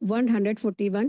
141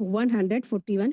141।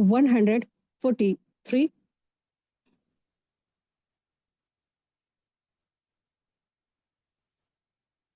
143,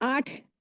8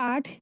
8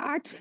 8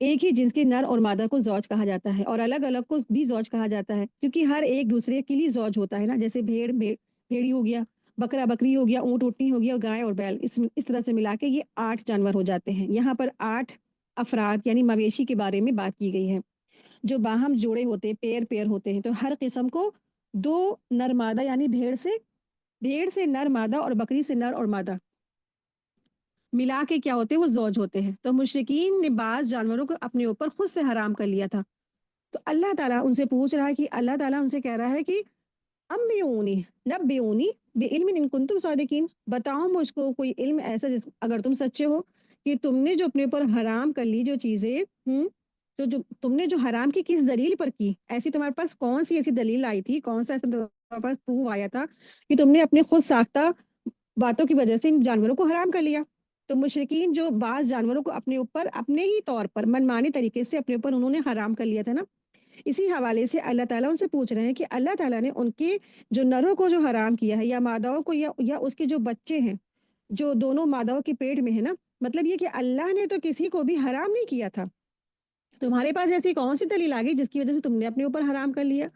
ایک ہی جنس کے نر اور مادہ کو زوج کہا جاتا ہے اور الگ الگ کو بھی زوج کہا جاتا ہے کیونکہ ہر ایک دوسرے کے لیے زوج ہوتا ہے نا، جیسے بھیڑی ہو گیا، بکرا بکری ہو گیا، اونٹ اونٹنی ہو گیا اور گائے اور بیل، اس طرح سے ملا کے یہ 8 جانور ہو جاتے ہیں۔ یہاں پر 8 افراد یعنی مویشی کے بارے میں بات کی گئی ہے جو باہم جوڑے ہوتے ہیں، پیر پیر ہوتے ہیں، تو ہر قسم کو 2 نر مادہ یعنی بھیڑ سے نر مادہ اور بکری سے نر اور مادہ ملا کے کیا ہوتے ہیں وہ زوج ہوتے ہیں۔ تو مشرکین نے بعض جانوروں کو اپنے اوپر خود سے حرام کر لیا تھا، تو اللہ تعالیٰ ان سے پوچھ رہا ہے کہ اللہ تعالیٰ ان سے کہہ رہا ہے کہ امبیونی نبیونی بعلم ان کنتم صادقین، بتاؤ مجھ کو کوئی علم ایسا اگر تم سچے ہو کہ تم نے جو اپنے اوپر حرام کر لی جو چیزیں تو جو تم نے جو حرام کی کس دلیل پر کی، ایسی تمہارے پاس کون سی ایسی دلیل آئی تھی، کون سا ایسا تمہارے پاس پروف آیا تھا کہ تم نے اپنے خود ساختہ باتوں کی وجہ سے ان جانوروں کو حرام کر لیا۔ تو مشرکین جو بعض جانوروں کو اپنے اوپر اپنے ہی طور پر منمانی طریقے سے اپنے اوپر انہوں نے حرام کر لیا تھا نا، اسی حوالے سے اللہ تعالیٰ ان سے پوچھ رہے ہیں کہ اللہ تعالیٰ نے ان کے جو نروں کو جو حرام کیا ہے یا ماداؤں کو یا اس کے جو بچے ہیں جو دونوں ماداؤں کے پیٹ میں ہے نا، مطلب یہ کہ اللہ نے تو کسی کو بھی حرام نہیں کیا تھا، تمہارے پاس ایسی کون سی دلیل آ گئی جس کی وجہ سے تم نے اپنے اوپر حرام کر لیا؟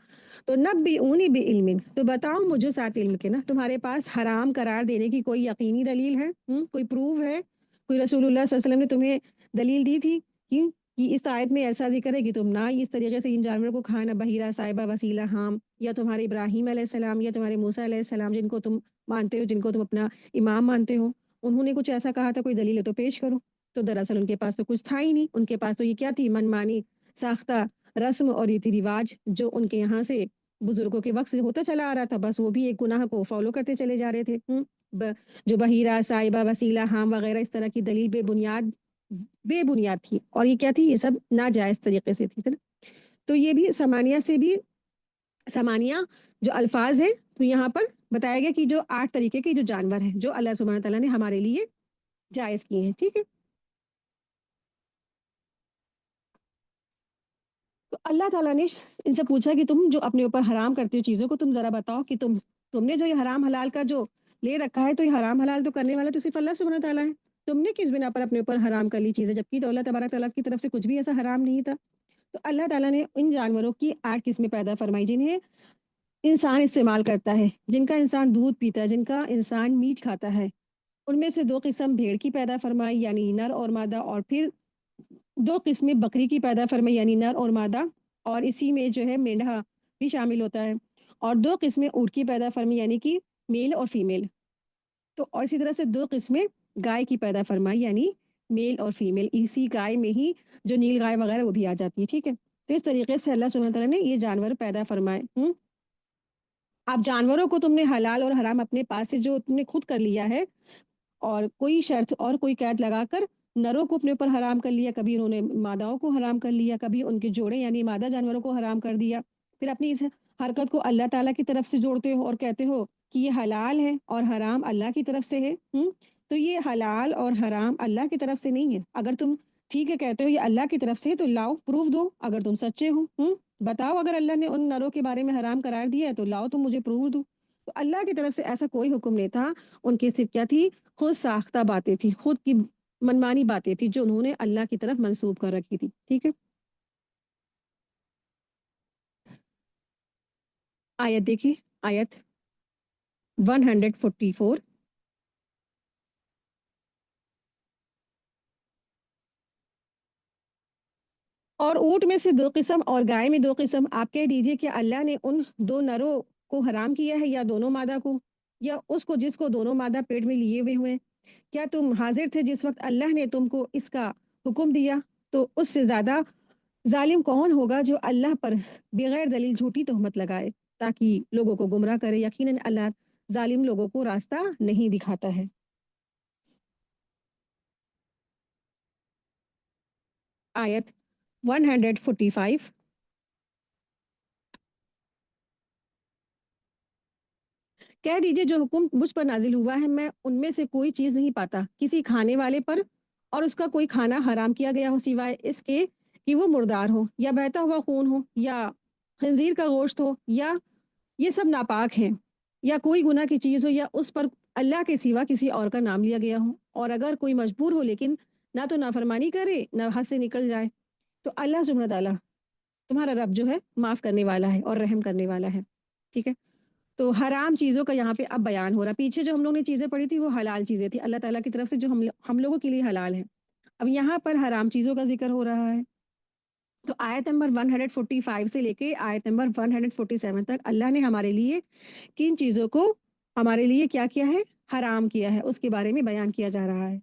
تو نبئونی بعلم، تو بتاؤ مجھے ساتھ علم کے نا، تمہارے پاس حرام قرار دینے کی کوئی یقینی دلیل ہے، کوئی پروف ہے، کوئی رسول اللہ صلی اللہ علیہ وسلم نے تمہیں دلیل دی تھی کہ اس آیت میں ایسا ذکر ہے کہ تم نہ اس طریقے سے ان جانوروں کو کھانا، بحیرہ، صائبہ، وسیلہ، حام، یا تمہارے ابراہیم علیہ السلام یا تمہارے موسیٰ علیہ السلام جن کو تم مانتے ہو، جن کو تم اپنا امام مانتے ہو، انہوں نے کچھ ایسا کہا تھا، کوئی دلیل ہے تو پیش کرو۔ تو دراصل ان کے پاس تو کچھ تھا ہی نہیں، ان کے پاس تو یہ کیا تھی، من مانی ساختہ رسم اور ریتی رواج جو ان کے یہاں سے بزرگوں کے وقت سے ہوتا چلا آ رہا تھا، بس وہ بھی ایک گناہ کو فالو کرتے چلے جا رہے تھے۔ جو بحیرہ، صائبہ، وسیلہ، حام وغیرہ اس طرح کی دلیل بے بنیاد تھی، اور یہ کیا تھی، یہ سب ناجائز طریقے سے تھی نا۔ تو یہ بھی سمانیہ جو الفاظ ہیں، تو یہاں پر بتایا گیا کہ جو 8 طریقے کے جو جانور ہیں جو اللہ سبحانہ تعالیٰ نے ہمارے لیے جائز کیے ہیں، ٹھیک ہے۔ تو اللہ تعالیٰ نے ان سے پوچھا کہ تم جو اپنے اوپر حرام کرتے ہو چیزوں کو، تم ذرا بتاؤ کہ تم نے جو یہ حرام حلال کا جو لے رکھا ہے، تو یہ حرام حلال تو کرنے والا تو صرف اللہ سبحانہ تعالیٰ ہے، تم نے کس بنا پر اپنے اوپر حرام کر لی چیزیں، جبکہ تو اللہ تبارک تعالیٰ کی طرف سے کچھ بھی ایسا حرام نہیں تھا۔ تو اللہ تعالیٰ نے ان جانوروں کی 8 قسمیں پیدا فرمائی جنہیں انسان استعمال کرتا ہے، جن کا انسان دودھ پیتا ہے، جن کا انسان میٹ کھاتا ہے، ان میں سے 2 قسم بھیڑ کی پیدا فرمائی یعنی نر اور مادہ، اور پھر 2 قسمیں بکری کی پیدا فرمائی یعنی نر اور مادہ، اور اسی میں جو ہے مینڈھا بھی شامل ہوتا ہے، اور 2 قسمیں اونٹ کی پیدا فرمائی یعنی کہ میل اور فیمیل، تو اور اسی طرح سے 2 قسمیں گائے کی پیدا فرمائی یعنی میل اور فیمیل، اسی گائے میں ہی جو نیل گائے وغیرہ وہ بھی آ جاتی ہے، ٹھیک ہے۔ تو اس طریقے سے اللہ سبحانہ تعالیٰ نے یہ جانور پیدا فرمائے۔ اب جانوروں کو تم نے حلال اور حرام اپنے پاس سے جو تم نے خود کر لیا ہے، اور کوئی شرط اور کوئی قید لگا کر نروں کو اپنے اوپر حرام کر لیا، کبھی انہوں نے ماداؤں کو حرام کر لیا، کبھی ان کے جوڑے یعنی مادہ جانوروں کو حرام کر دیا، پھر اپنی اس حرکت کو اللہ تعالیٰ کی طرف سے جوڑتے ہو اور کہتے ہو کہ یہ حلال ہے اور حرام اللہ کی طرف سے ہے۔ تو یہ حلال اور حرام اللہ کی طرف سے نہیں ہے، اگر تم ٹھیک ہے کہتے ہو یہ اللہ کی طرف سے، تو لاؤ پروف دو، اگر تم سچے ہو بتاؤ، اگر اللہ نے ان نروں کے بارے میں حرام قرار دیا ہے تو لاؤ تم مجھے پروف دو۔ تو اللہ کی طرف سے ایسا کوئی حکم نہیں تھا، ان کی صرف کیا تھی، خود ساختہ باتیں تھی، خود کی منمانی باتیں تھی جو انہوں نے اللہ کی طرف منسوب کر رکھی تھی، ٹھیک ہے۔ آیت دیکھیں، آیت 144، اور اونٹ میں سے 2 قسم اور گائے میں 2 قسم، آپ کہہ دیجئے کہ اللہ نے ان 2 نروں کو حرام کیا ہے یا دونوں مادہ کو، یا اس کو جس کو دونوں مادہ پیٹ میں لیے ہوئے ہوئے، کیا تم حاضر تھے جس وقت اللہ نے تم کو اس کا حکم دیا؟ تو اس سے زیادہ ظالم کون ہوگا جو اللہ پر بغیر دلیل جھوٹی تہمت لگائے تاکہ لوگوں کو گمراہ کرے، یقیناً اللہ ظالم لوگوں کو راستہ نہیں دکھاتا ہے۔ آیت 145، کہہ دیجئے جو حکم مجھ پر نازل ہوا ہے میں ان میں سے کوئی چیز نہیں پاتا کسی کھانے والے پر اور اس کا کوئی کھانا حرام کیا گیا ہو سوائے اس کے کہ وہ مردار ہو یا بہتا ہوا خون ہو یا خنزیر کا گوشت ہو، یا یہ سب ناپاک ہیں، یا کوئی گناہ کی چیز ہو، یا اس پر اللہ کے سوا کسی اور کا نام لیا گیا ہو، اور اگر کوئی مجبور ہو لیکن نہ تو نافرمانی کرے نہ حد سے نکل جائے، تو اللہ سبحانہ تعالیٰ تمہارا رب جو ہے معاف کرنے والا ہے اور رحم کرنے والا ہے، ٹھیک ہے؟ تو حرام چیزوں کا یہاں پہ اب بیان ہو رہا ہے۔ پیچھے جو ہم لوگ نے چیزیں پڑھی تھی وہ حلال چیزیں تھیں اللہ تعالیٰ کی طرف سے جو ہم لوگوں کے لیے حلال ہیں۔ اب یہاں پر حرام چیزوں کا ذکر ہو رہا ہے۔ تو آیت نمبر 145 سے لے کے آیت نمبر 147 تک اللہ نے ہمارے لیے کن چیزوں کو ہمارے لیے کیا کیا ہے؟ حرام کیا ہے، اس کے بارے میں بیان کیا جا رہا ہے۔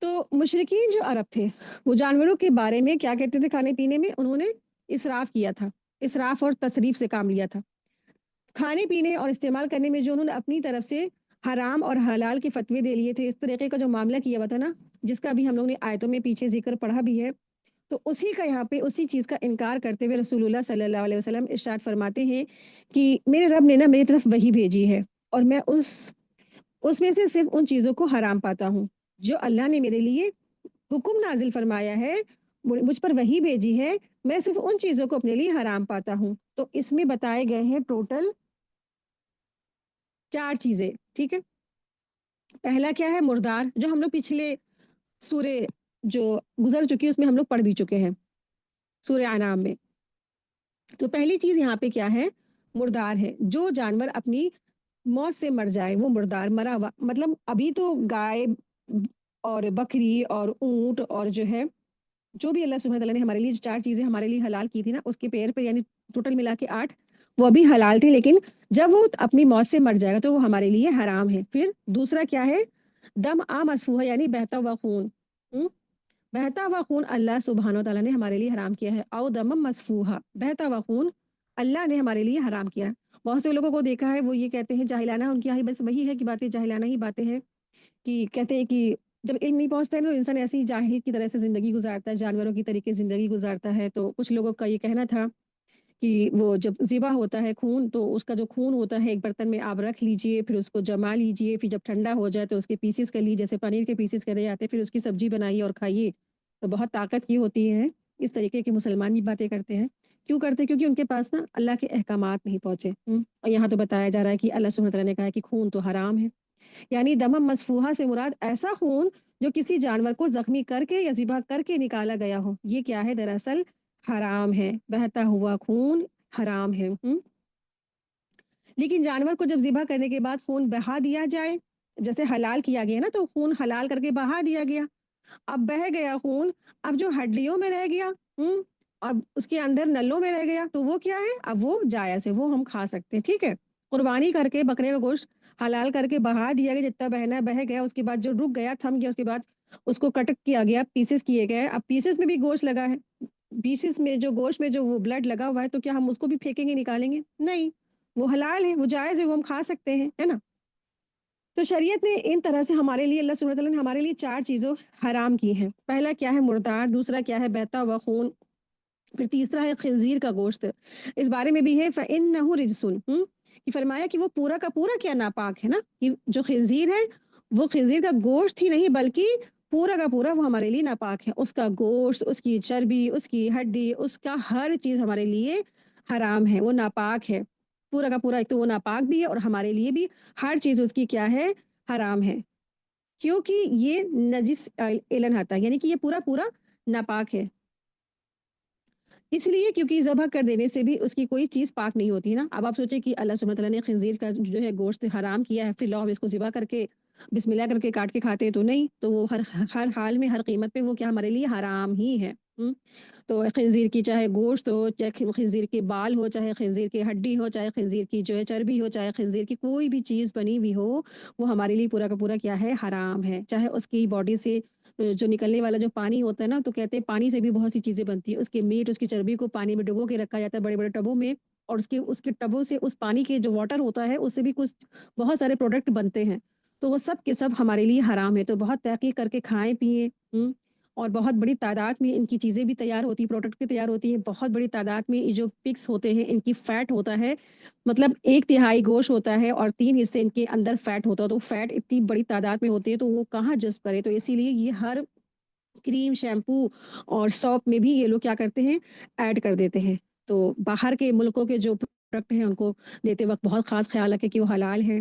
تو مشرکین جو عرب تھے وہ جانوروں کے بارے میں کیا کہتے تھے؟ کھانے پینے میں انہوں نے اسراف کیا تھا، اسراف اور تصریف سے کام لیا تھا۔ کھانے پینے اور استعمال کرنے میں جو انہوں نے اپنی طرف سے حرام اور حلال کے فتوے دے لیے تھے، اس طریقے کا جو معاملہ کیا ہوا تھا نا، جس کا بھی ہم لوگ نے آیتوں میں پیچھے ذکر پڑھا بھی ہے، تو اسی کا یہاں پہ اسی چیز کا انکار کرتے ہوئے رسول اللہ صلی اللہ علیہ وسلم ارشاد فرماتے ہیں کہ میرے رب نے نا میری طرف وحی بھیجی ہے اور میں اس میں سے صرف ان چیزوں کو حرام پاتا ہوں جو اللہ نے میرے لیے حکم نازل فرمایا ہے، مجھ پر وحی بھیجی ہے، میں صرف ان چیزوں کو اپنے لیے حرام پاتا ہوں۔ تو اس میں بتائے گئے ہیں ٹوٹل 4 چیزیں، ٹھیک ہے؟ پہلا کیا ہے؟ مردار، جو ہم لوگ پچھلے سورہ جو گزر چکی ہے اس میں ہم لوگ پڑھ بھی چکے ہیں، سورہ انعام میں۔ تو پہلی چیز یہاں پہ کیا ہے؟ مردار ہے، جو جانور اپنی موت سے مر جائے وہ مردار مرا ہوا، مطلب ابھی تو گائے اور بکری اور اونٹ اور جو ہے جو بھی اللہ سبحانہ تعالیٰ نے ہمارے لیے جو 4 چیزیں ہمارے لیے حلال کی تھی نا، اس کے پیر پہ یعنی ٹوٹل ملا کے 8 وہ ابھی حلال تھے، لیکن جب وہ اپنی موت سے مر جائے گا تو وہ ہمارے لیے حرام ہے۔ پھر دوسرا کیا ہے؟ دم مسفوحہ یعنی بہتا ہوا خون، بہتا ہوا خون اللہ سبحانہ تعالیٰ نے ہمارے لیے حرام کیا ہے۔ او دم مسفوحہ، بہتا ہوا خون اللہ نے ہمارے لیے حرام کیا ہے۔ بہت سے لوگوں کو دیکھا ہے وہ یہ کہتے ہیں جاہلانہ، ان کی یہاں بس وہی ہے کہ باتیں جاہلانہ ہی باتیں ہیں، کہ کہتے ہیں کہ جب علم نہیں پہنچتا ہے تو انسان ایسی ہی جاہل کی طرح سے زندگی گزارتا ہے، جانوروں کی طریقے زندگی گزارتا ہے۔ تو کچھ لوگوں کا یہ کہنا تھا کہ وہ جب ذبح ہوتا ہے خون، تو اس کا جو خون ہوتا ہے ایک برتن میں آپ رکھ لیجئے، پھر اس کو جما لیجئے، پھر جب ٹھنڈا ہو جائے تو اس کے پیسز کر لیجئے، جیسے پنیر کے پیسز کرے جاتے ہیں، پھر اس کی سبزی بنائیے اور کھائیے تو بہت طاقت کی ہوتی ہے۔ اس طریقے کے مسلمان بھی باتیں کرتے ہیں، کیوں کرتے ہیں؟ کیونکہ ان کے پاس نا اللہ کے احکامات نہیں پہنچے۔ اور یہاں تو بتایا جا رہا ہے کہ اللہ سبحانہ وتعالیٰ نے کہا کہ خون تو حرام ہے، یعنی دمم مسفوحہ سے مراد ایسا خون جو کسی جانور کو زخمی کر کے یا ذبح کر کے نکالا گیا ہو، یہ کیا ہے؟ دراصل حرام ہے، بہتا ہوا خون حرام ہے۔ لیکن جانور کو جب ذبح کرنے کے بعد خون بہا دیا جائے، جیسے حلال کیا گیا نا، تو خون حلال کر کے بہا دیا گیا، اب بہہ گیا خون، اب جو ہڈیوں میں رہ گیا اور اس کے اندر نلوں میں رہ گیا تو وہ کیا ہے؟ اب وہ جائز ہے، وہ ہم کھا سکتے ہیں، ٹھیک ہے؟ قربانی کر کے بکرے کا گوشت حلال کر کے بہا دیا گیا، جتنا بہنا بہہ گیا، اس کے بعد جو رک گیا تھم گیا، اس کے بعد اس کو کٹ کیا گیا، پیسز کیے گئے، اب پیسز میں بھی گوشت لگا ہے، پیسز میں جو گوشت میں جو وہ بلڈ لگا ہوا ہے، تو کیا ہم اس کو بھی پھینکیں گے نکالیں گے؟ نہیں، وہ حلال ہے، وہ جائز ہے، وہ ہم کھا سکتے ہیں، ہے نا؟ تو شریعت نے ان طرح سے ہمارے لیے، اللہ سبحانہ تعالیٰ نے ہمارے لیے 4 چیزوں حرام کی ہیں۔ پہلا کیا ہے؟ مردار، دوسرا کیا ہے؟ بہتا ہوا خون، پھر تیسرا ہے خنزیر کا گوشت۔ اس بارے میں بھی ہے فَإِنَّهُ رِجْسٌ، کہ فرمایا کہ وہ پورا کا پورا کیا ناپاک ہے نا، کہ جو خنزیر ہے وہ خنزیر کا گوشت ہی نہیں بلکہ پورا کا پورا وہ ہمارے لیے ناپاک ہے، اس کا گوشت، اس کی چربی، اس کی ہڈی، اس کا ہر چیز ہمارے لیے حرام ہے، وہ ناپاک ہے پورا کا پورا۔ ایک تو وہ ناپاک بھی ہے اور ہمارے لیے بھی ہر چیز اس کی کیا ہے؟ حرام ہے، کیونکہ یہ نجس اعلان آتا ہے، یعنی کہ یہ پورا پورا ناپاک ہے، اس لیے کیونکہ ذبح کر دینے سے بھی اس کی کوئی چیز پاک نہیں ہوتی نا۔ اب آپ سوچیں کہ اللہ سبحانہ تعالیٰ نے خنزیر کا جو ہے گوشت حرام کیا ہے، پھر لو ہم اس کو ذبح کر کے بسم اللہ کر کے کاٹ کے کھاتے ہیں تو نہیں، تو وہ ہر حال میں ہر قیمت پہ وہ کیا ہمارے لیے حرام ہی ہے۔ تو خنزیر کی چاہے گوشت ہو، چاہے خنزیر کے بال ہو، چاہے خنزیر کی ہڈی ہو، چاہے خنزیر کی جو ہے چربی ہو، چاہے خنزیر کی کوئی بھی چیز بنی ہوئی ہو، وہ ہمارے لیے پورا کا پورا کیا ہے؟ حرام ہے۔ چاہے اس کی باڈی سے جو نکلنے والا جو پانی ہوتا ہے نا، تو کہتے ہیں پانی سے بھی بہت سی چیزیں بنتی ہیں، اس کے میٹ، اس کی چربی کو پانی میں ڈبو کے رکھا جاتا ہے بڑے بڑے ٹبوں میں، اور اس کے ٹبوں سے اس پانی کے جو واٹر ہوتا ہے اس سے بھی کچھ بہت سارے پروڈکٹ بنتے ہیں، تو وہ سب کے سب ہمارے لیے حرام ہے۔ تو بہت تحقیق کر کے کھائیں پئیں، اور بہت بڑی تعداد میں ان کی چیزیں بھی تیار ہوتی ہیں، پروڈکٹ بھی تیار ہوتی ہیں، بہت بڑی تعداد میں یہ جو پگس ہوتے ہیں ان کی فیٹ ہوتا ہے، مطلب 1/3 گوشت ہوتا ہے اور 3 حصے ان کے اندر فیٹ ہوتا ہے، تو فیٹ اتنی بڑی تعداد میں ہوتی ہے تو وہ کہاں جذب کرے، تو اسی لیے یہ ہر کریم، شیمپو اور سوپ میں بھی یہ لوگ کیا کرتے ہیں؟ ایڈ کر دیتے ہیں۔ تو باہر کے ملکوں کے جو پروڈکٹ ہیں ان کو لیتے وقت بہت خاص خیال رکھے کہ وہ حلال ہیں،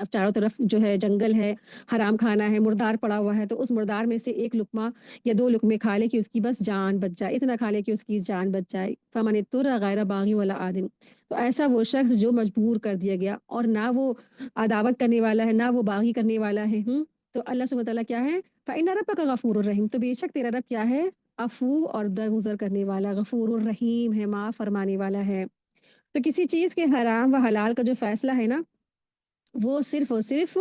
اب چاروں طرف جو ہے جنگل ہے، حرام کھانا ہے، مردار پڑا ہوا ہے، تو اس مردار میں سے ایک لقمہ یا 2 لقمے کھا لے کہ اس کی بس جان بچ جائے، اتنا کھا لے کہ اس کی جان بچ جائے۔ فَمَنِ اضْطُرَّ غَيْرَ بَاغٍ وَلَا عَادٍ، تو ایسا وہ شخص جو مجبور کر دیا گیا اور نہ وہ عداوت کرنے والا ہے، نہ وہ باغی کرنے والا ہے، تو اللہ سبحانہ وتعالیٰ کیا ہے؟ فَإِنَّ رَبَّكَ غَفُورٌ رَحِيمٌ، تو بے شک تیرا رب کیا ہے؟ عفو اور درگزر کرنے والا، غفور الرحیم ہے، معاف فرمانے والا ہے۔ تو کسی چیز کے حرام و حلال کا جو فیصلہ ہے نا، وہ صرف اور صرف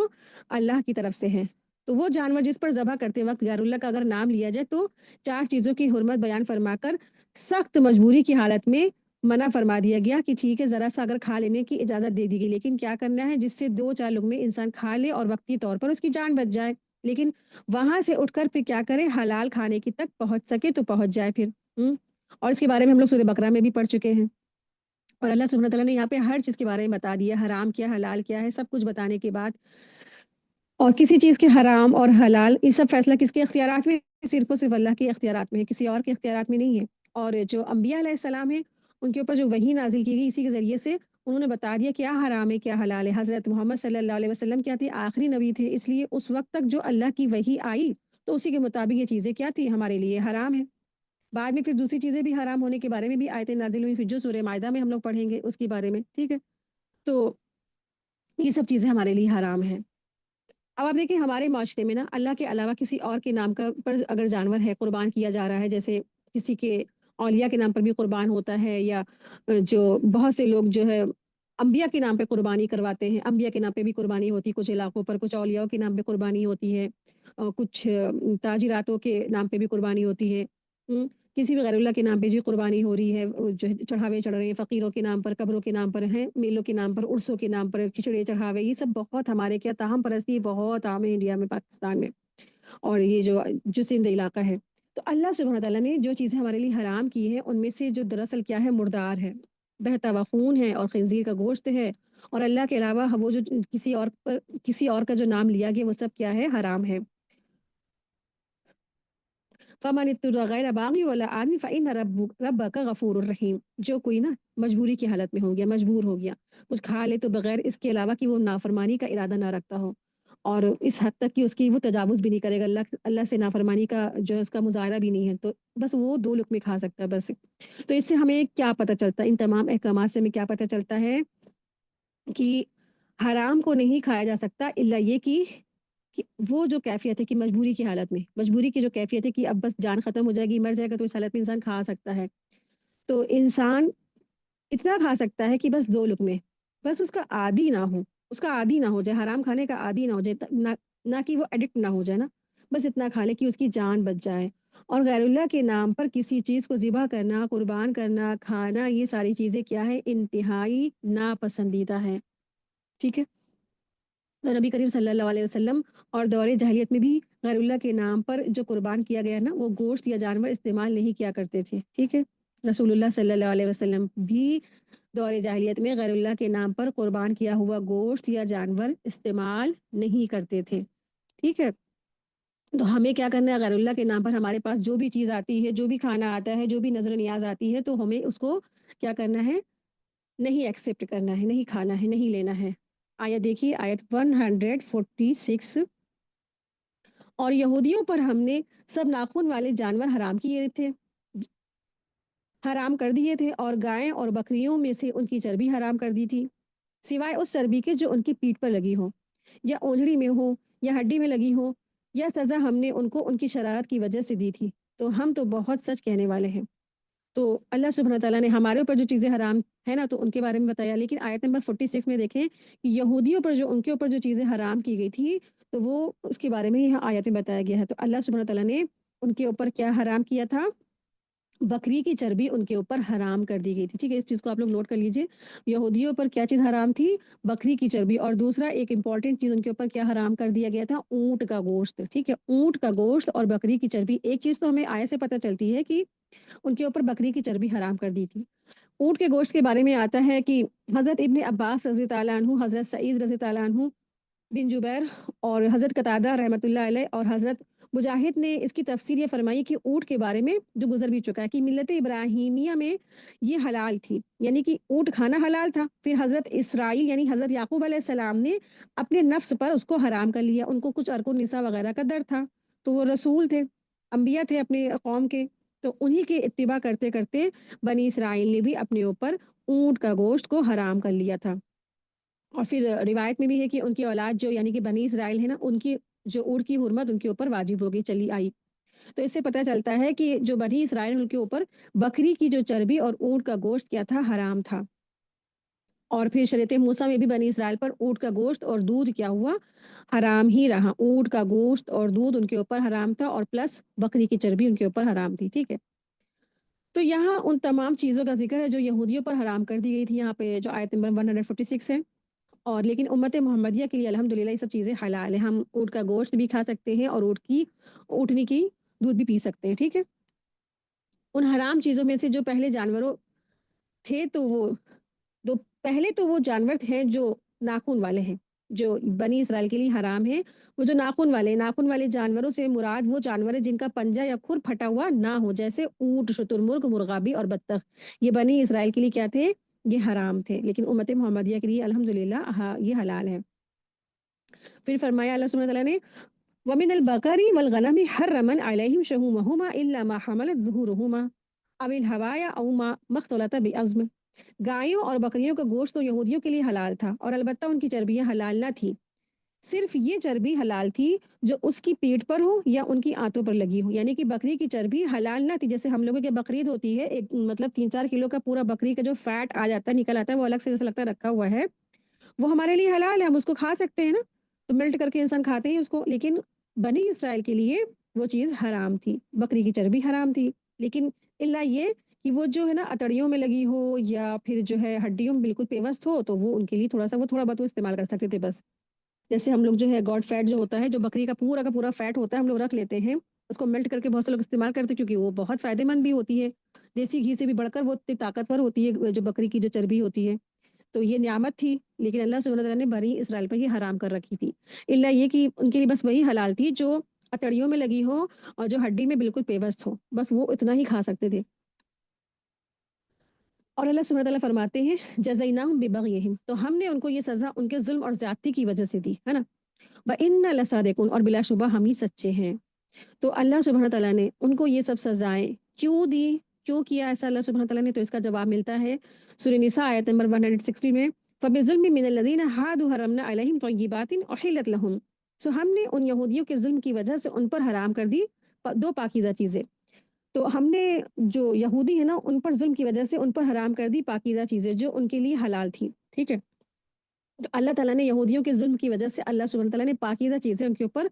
اللہ کی طرف سے ہے۔ تو وہ جانور جس پر ذبح کرتے وقت غیر اللہ کا اگر نام لیا جائے تو 4 چیزوں کی حرمت بیان فرما کر سخت مجبوری کی حالت میں منع فرما دیا گیا کہ ٹھیک ہے ذرا سا اگر کھا لینے کی اجازت دے دی گئی، لیکن کیا کرنا ہے جس سے 2-4 لقمے انسان کھا لے اور وقتی طور پر اس کی جان بچ جائے، لیکن وہاں سے اٹھ کر پھر کیا کرے، حلال کھانے کی تک پہنچ سکے تو پہنچ جائے پھر۔ اور اس کے بارے میں ہم لوگ سورہ بقرہ میں بھی پڑھ چکے ہیں، اور اللہ سبحانہ تعالیٰ نے یہاں پہ ہر چیز کے بارے میں بتا دیا، حرام کیا حلال کیا ہے، سب کچھ بتانے کے بعد اور کسی چیز کے حرام اور حلال یہ سب فیصلہ کس کے اختیارات میں ہے؟ صرف اور صرف اللہ کے اختیارات میں ہے، کسی اور کے اختیارات میں نہیں ہے۔ اور جو انبیاء علیہ السلام ہیں ان کے اوپر جو وحی نازل کی گئی اسی کے ذریعے سے انہوں نے بتا دیا کیا حرام ہے کیا حلال ہے۔ حضرت محمد صلی اللہ علیہ وسلم کیا تھے؟ آخری نبی تھے، اس لیے اس وقت تک جو اللہ کی وحی آئی تو اسی کے مطابق یہ چیزیں کیا تھی ہمارے لیے حرام ہے۔ بعد میں پھر دوسری چیزیں بھی حرام ہونے کے بارے میں بھی آیتیں نازل ہوئی، پھر جو سورہ مائدہ میں ہم لوگ پڑھیں گے اس کے بارے میں، ٹھیک ہے؟ تو یہ سب چیزیں ہمارے لیے حرام ہیں۔ اب آپ دیکھیں ہمارے معاشرے میں نا اللہ کے علاوہ کسی اور کے نام کا پر اگر جانور ہے قربان کیا جا رہا ہے، جیسے کسی کے اولیاء کے نام پر بھی قربان ہوتا ہے، یا جو بہت سے لوگ جو ہے انبیاء کے نام پہ قربانی کرواتے ہیں، انبیاء کے نام پہ بھی قربانی ہوتی ہے کچھ علاقوں پر، کچھ اولیاء کے نام پہ قربانی ہوتی ہے، اور کچھ تاجراتوں کے نام پہ بھی قربانی ہوتی ہے، کسی بھی غیر اللہ کے نام پہ بھی قربانی ہو رہی ہے، جو چڑھاوے چڑھ رہے ہیں فقیروں کے نام پر، قبروں کے نام پر ہیں، میلوں کے نام پر، عرسوں کے نام پر کھچڑے چڑھاوے، یہ سب بہت ہمارے کیا تاہم پرستی بہت عام ہے انڈیا میں، پاکستان میں، اور یہ جو سندھ علاقہ ہے۔ تو اللہ سبحانہ تعالیٰ نے جو چیزیں ہمارے لیے حرام کی ہیں ان میں سے جو دراصل کیا ہے مردار ہے، بہتا ہوا خون ہے اور خنزیر کا گوشت ہے، اور اللہ کے علاوہ وہ جو کسی اور کا جو نام لیا گیا وہ سب کیا ہے حرام ہے۔ فَمَنِ اضْطُرَّ غَيْرَ بَاغٍ وَلَا عَادٍ فَإِنَّ رَبَّكَ غَفُورٌ رَحِيمٌ، جو کوئی نا مجبوری کی حالت میں ہو گیا، مجبور ہو گیا، کچھ کھا لے تو بغیر اس کے علاوہ کہ وہ نافرمانی کا ارادہ نہ رکھتا ہو، اور اس حد تک کہ اس کی وہ تجاوز بھی نہیں کرے گا، اللہ سے نافرمانی کا جو ہے اس کا مظاہرہ بھی نہیں ہے، تو بس وہ 2 لقمے کھا سکتا ہے بس۔ تو اس سے ہمیں کیا پتہ چلتا ہے، ان تمام احکامات سے ہمیں کیا پتہ چلتا ہے کہ حرام کو نہیں کھایا جا سکتا الا یہ کہ وہ جو کیفیت ہے کہ مجبوری کی حالت میں، مجبوری کی جو کیفیت ہے کہ اب بس جان ختم ہو جائے گی، مر جائے گا، تو اس حالت میں انسان کھا سکتا ہے۔ تو انسان اتنا کھا سکتا ہے کہ بس 2 لقمے، بس اس کا عادی نہ ہو، اس کا عادی نہ ہو جائے، حرام کھانے کا عادی نہ ہو جائے، نہ کہ وہ ایڈکٹ نہ ہو جائے نا، بس اتنا کھا لے کہ اس کی جان بچ جائے۔ اور غیر اللہ کے نام پر کسی چیز کو ذبح کرنا، قربان کرنا، کھانا، یہ ساری چیزیں کیا ہے انتہائی ناپسندیدہ ہیں، ٹھیک ہے؟ تو نبی کریم صلی اللہ علیہ وسلم اور دور جاہلیت میں بھی غیر اللہ کے نام پر جو قربان کیا گیا نا وہ گوشت یا جانور استعمال نہیں کیا کرتے تھے، ٹھیک ہے؟ رسول اللہ صلی اللہ علیہ وسلم بھی دور جاہلیت میں غیر اللہ کے نام پر قربان کیا ہوا گوشت یا جانور استعمال نہیں کرتے تھے، ٹھیک ہے؟ تو ہمیں کیا کرنا ہے، غیر اللہ کے نام پر ہمارے پاس جو بھی چیز آتی ہے، جو بھی کھانا آتا ہے، جو بھی نظر نیاز آتی ہے، تو ہمیں اس کو کیا کرنا ہے، نہیں ایکسیپٹ کرنا ہے، نہیں کھانا ہے، نہیں لینا ہے۔ آیت دیکھیے، آیت 146، اور یہودیوں پر ہم نے سب ناخن والے جانور حرام کیے تھے، حرام کر دیے تھے، اور گائیں اور بکریوں میں سے ان کی چربی حرام کر دی تھی، سوائے اس چربی کے جو ان کی پیٹھ پر لگی ہو، یا اونجڑی میں ہو، یا ہڈی میں لگی ہو، یا سزا ہم نے ان کو ان کی شرارت کی وجہ سے دی تھی، تو ہم تو بہت سچ کہنے والے ہیں۔ تو اللہ سبحانہ تعالیٰ نے ہمارے اوپر جو چیزیں حرام ہے نا تو ان کے بارے میں بتایا، لیکن آیت نمبر 46 میں دیکھیں کہ یہودیوں پر جو ان کے اوپر جو چیزیں حرام کی گئی تھی تو وہ اس کے بارے میں یہاں آیت میں بتایا گیا ہے۔ تو اللہ سبحانہ تعالیٰ نے ان کے اوپر کیا حرام کیا تھا، بکری کی چربی ان کے اوپر حرام کر دی گئی تھی، ٹھیک ہے؟ اس چیز کو آپ لوگ نوٹ کر لیجئے، یہودیوں پر کیا چیز حرام تھی، بکری کی چربی، اور دوسرا ایک امپورٹنٹ چیز ان کے اوپر کیا حرام کر دیا گیا تھا، اونٹ کا گوشت، ٹھیک ہے؟ اونٹ کا گوشت اور بکری کی چربی، ایک چیز تو ہمیں آیت سے پتہ چلتی ہے کہ ان کے اوپر بکری کی چربی حرام کر دی تھی۔ اونٹ کے گوشت کے بارے میں آتا ہے کہ حضرت ابن عباس رضی تعالیٰ عنہ، حضرت سعید رضی تعالیٰ عنہ بن جبیر، اور حضرت قتادہ رحمۃ اللہ علیہ، اور حضرت مجاہد نے اس کی تفسیر یہ فرمائی کہ اونٹ کے بارے میں جو گزر بھی چکا ہے کہ ملت ابراہیمیہ میں یہ حلال تھی، یعنی کہ اونٹ کھانا حلال تھا، پھر حضرت اسرائیل یعنی حضرت یعقوب علیہ السلام نے اپنے نفس پر اس کو حرام کر لیا، ان کو کچھ عرق النساء وغیرہ کا درد تھا، تو وہ رسول تھے، انبیاء تھے اپنے قوم کے، تو انہی کے اتباع کرتے کرتے بنی اسرائیل نے بھی اپنے اوپر اونٹ کا گوشت کو حرام کر لیا تھا۔ اور پھر روایت میں بھی ہے کہ ان کی اولاد جو یعنی کہ بنی اسرائیل ہے نا، ان کی جو اونٹ کی حرمت ان کے اوپر واجب ہو گئی چلی آئی۔ تو اس سے پتہ چلتا ہے کہ جو بنی اسرائیل ان کے اوپر بکری کی جو چربی اور اونٹ کا گوشت کیا تھا، حرام تھا۔ اور پھر شریعت موسیٰ میں بھی بنی اسرائیل پر اونٹ کا گوشت اور دودھ کیا ہوا، حرام ہی رہا۔ اونٹ کا گوشت اور دودھ ان کے اوپر حرام تھا، اور پلس بکری کی چربی ان کے اوپر حرام تھی، ٹھیک ہے۔ تو یہاں ان تمام چیزوں کا ذکر ہے جو یہودیوں پر حرام کر دی گئی تھی، یہاں پہ جو آیت نمبر 146 ہے۔ اور لیکن امت محمدیہ کے لیے الحمدللہ یہ سب چیزیں حلال ہیں، ہم اونٹ کا گوشت بھی کھا سکتے ہیں اور اونٹنی کی دودھ بھی پی سکتے ہیں، ٹھیک ہے۔ ان حرام چیزوں میں سے جو پہلے جانوروں تھے پہلے تو وہ جانور ہیں جو ناخن والے ہیں، جو بنی اسرائیل کے لیے حرام ہیں، وہ جو ناخن والے جانوروں سے مراد وہ جانور ہیں جن کا پنجہ یا کھر پھٹا ہوا نہ ہو، جیسے اونٹ، شترمرغ، مرغابی اور بطخ، یہ بنی اسرائیل کے لیے کیا تھے؟ یہ حرام تھے، لیکن امت محمدیہ کے لیے الحمدللہ یہ حلال ہے۔ پھر فرمایا اللہ سبحانہ وتعالیٰ نے وَمِنَ الْبَقَرِ وَالْغَنَمِ حَرَّمَ عَلَيْهِمْ شُحُومَهُمَا إِلَّا مَا حَمَلَتْ ظُهُورُهُمَا أَوِ الْهَوَايَا أَوْ مَا اخْتَلَطَ بِعَظْمٍ۔ گایوں اور بکریوں کا گوشت تو یہودیوں کے لیے حلال تھا، اور البتہ ان کی چربیاں حلال نہ تھی، صرف یہ چربی حلال تھی جو اس کی پیٹھ پر ہو یا ان کی آنتوں پر لگی ہو، یعنی کہ بکری کی چربی حلال نہ تھی۔ جیسے ہم لوگوں کے بقرعید ہوتی ہے، ایک مطلب 3-4 کلو کا پورا بکری کا جو فیٹ آ جاتا ہے، نکل آتا ہے، وہ الگ سے جیسا لگتا ہے رکھا ہوا ہے، وہ ہمارے لیے حلال ہے، ہم اس کو کھا سکتے ہیں نا، تو میلٹ کر کے انسان کھاتے ہیں اس کو، لیکن بنی اسرائیل کے لیے وہ چیز حرام تھی، بکری کی چربی حرام تھی، لیکن الا یہ کہ وہ جو ہے نا اتڑیوں میں لگی ہو یا پھر جو ہے ہڈیوں میں بالکل پیوست ہو، تو وہ ان کے لیے تھوڑا بہت استعمال کر سکتے تھے بس۔ جیسے ہم لوگ جو ہے گاڈ فیٹ جو ہوتا ہے، جو بکری کا پورا فیٹ ہوتا ہے، ہم لوگ رکھ لیتے ہیں، اس کو میلٹ کر کے بہت سے لوگ استعمال کرتے ہیں کیونکہ وہ بہت فائدے مند بھی ہوتی ہے، دیسی گھی سے بھی بڑھ کر وہ اتنی طاقتور ہوتی ہے جو بکری کی جو چربی ہوتی ہے، تو یہ نعمت تھی، لیکن اللہ سبحانہ وتعالیٰ نے بنی اسرائیل پر یہ حرام کر رکھی تھی، الا یہ کہ ان کے لیے بس وہی حلال تھی جو اتڑیوں میں لگی ہو اور جو ہڈی میں بالکل پیوست ہو، بس وہ اتنا ہی کھا سکتے تھے۔ اور اللہ سبحانہ وتعالیٰ فرماتے ہیں جزیناہم ببغیہم، تو ہم نے ان کو یہ سزا ان کے ظلم اور زیادتی کی وجہ سے دی ہے نا، وَإِنَّا لَصَادِقُونَ، اور بلا شبہ ہم ہی سچے ہیں۔ تو اللہ سبحانہ تعالیٰ نے ان کو یہ سب سزائیں کیوں دی، کیوں کیا ایسا اللہ سبحانہ تعالیٰ نے؟ تو اس کا جواب ملتا ہے سورہ نساء آیت نمبر 160 میں، فَبِظُلْمٍ مِّنَ الَّذِينَ هَادُوا حَرَّمْنَا عَلَيْهِمْ طَيِّبَاتٍ أُحِلَّتْ لَهُمْ، سو ہم نے ان یہودیوں کے ظلم کی وجہ سے ان پر حرام کر دی دو پاکیزہ چیزیں، تو ہم نے جو یہودی ہیں نا ان پر ظلم کی وجہ سے ان پر حرام کر دی پاکیزہ چیزیں جو ان کے لیے حلال تھی، ٹھیک ہے۔ تو اللہ تعالیٰ نے یہودیوں کے ظلم کی وجہ سے اللہ سبحانہ تعالیٰ نے پاکیزہ چیزیں ان کے اوپر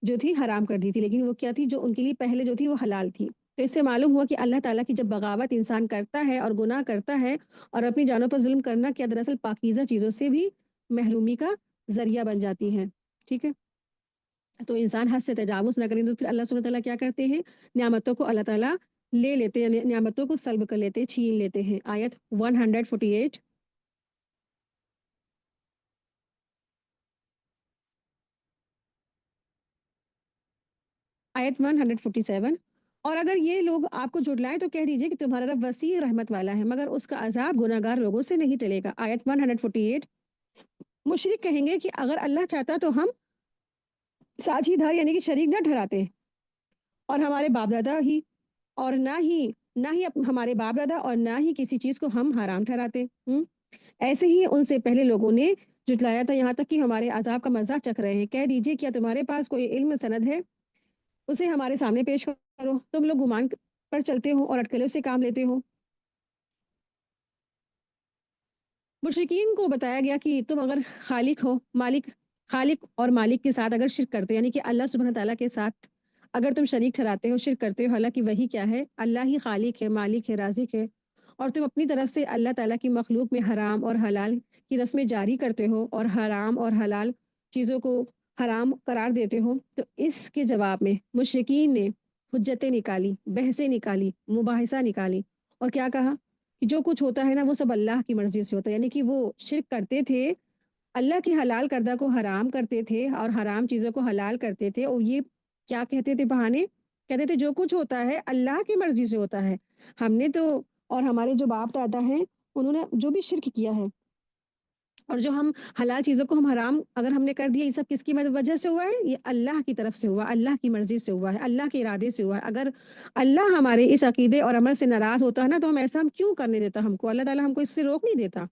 جو تھی حرام کر دی تھی، لیکن وہ کیا تھی؟ جو ان کے لیے پہلے جو تھی وہ حلال تھی۔ تو اس سے معلوم ہوا کہ اللہ تعالیٰ کی جب بغاوت انسان کرتا ہے اور گناہ کرتا ہے اور اپنی جانوں پر ظلم کرنا کیا دراصل پاکیزہ چیزوں سے بھی محرومی کا ذریعہ بن جاتی ہیں، ٹھیک ہے۔ تو انسان حد سے تجاوز نہ کریں، تو پھر اللہ سبحانہ تعالیٰ کیا کرتے ہیں؟ نعمتوں کو اللہ تعالیٰ لے لیتے ہیں، نعمتوں کو سلب کر لیتے ہیں، چھین لیتے ہیں۔ آیت 148، آیت 147، اور اگر یہ لوگ آپ کو جھٹلائیں تو کہہ دیجئے کہ تمہارا رب وسیع رحمت والا ہے، مگر اس کا عذاب گناہگار لوگوں سے نہیں ٹلے گا۔ آیت 148، مشرک کہیں گے کہ اگر اللہ چاہتا تو ہم ساجھی دھار یعنی کہ شریک نہ ٹھہراتے، اور ہمارے باپ دادا ہی اور نہ ہی ہمارے باپ دادا اور نہ ہی کسی چیز کو ہم حرام ٹھہراتے۔ ایسے ہی ان سے پہلے لوگوں نے جھٹلایا تھا، یہاں تک کہ ہمارے عذاب کا مزہ چکھ رہے ہیں۔ کہہ دیجئے کیا تمہارے پاس کوئی علم سند ہے؟ اسے ہمارے سامنے پیش کرو، تم لوگ گمان پر چلتے ہو اور اٹکلوں سے کام لیتے ہو۔ مشرکین کو بتایا گیا کہ تم اگر خالق اور مالک کے ساتھ اگر شرک کرتے، یعنی کہ اللہ سبحانہ تعالیٰ کے ساتھ اگر تم شریک ٹھہراتے ہو، شرک کرتے ہو، حالانکہ وہی کیا ہے؟ اللہ ہی خالق ہے، مالک ہے، رازق ہے، اور تم اپنی طرف سے اللہ تعالیٰ کی مخلوق میں حرام اور حلال کی رسمیں جاری کرتے ہو اور حرام اور حلال چیزوں کو حرام قرار دیتے ہو، تو اس کے جواب میں مشرکین نے حجتیں نکالی، بحثیں نکالی، مباحثہ نکالی، اور کیا کہا کہ جو کچھ ہوتا ہے نا وہ سب اللہ کی مرضی سے ہوتا ہے، یعنی کہ وہ شرک کرتے تھے، اللہ کی حلال کردہ کو حرام کرتے تھے اور حرام چیزوں کو حلال کرتے تھے، اور یہ کیا کہتے تھے بہانے؟ کہتے تھے جو کچھ ہوتا ہے اللہ کی مرضی سے ہوتا ہے۔ ہم نے تو اور ہمارے جو باپ دادا ہیں انہوں نے جو بھی شرک کیا ہے اور جو ہم حلال چیزوں کو ہم حرام اگر ہم نے کر دیا، یہ سب کس کی وجہ سے ہوا ہے؟ یہ اللہ کی طرف سے ہوا، اللہ کی مرضی سے ہوا ہے، اللہ کے ارادے سے ہوا ہے۔ اگر اللہ ہمارے اس عقیدے اور عمل سے ناراض ہوتا ہے نا، تو ہم ایسا ہم کیوں کرنے دیتا ہم کو؟ اللہ تعالیٰ ہم کو اس سے روک نہیں دیتا۔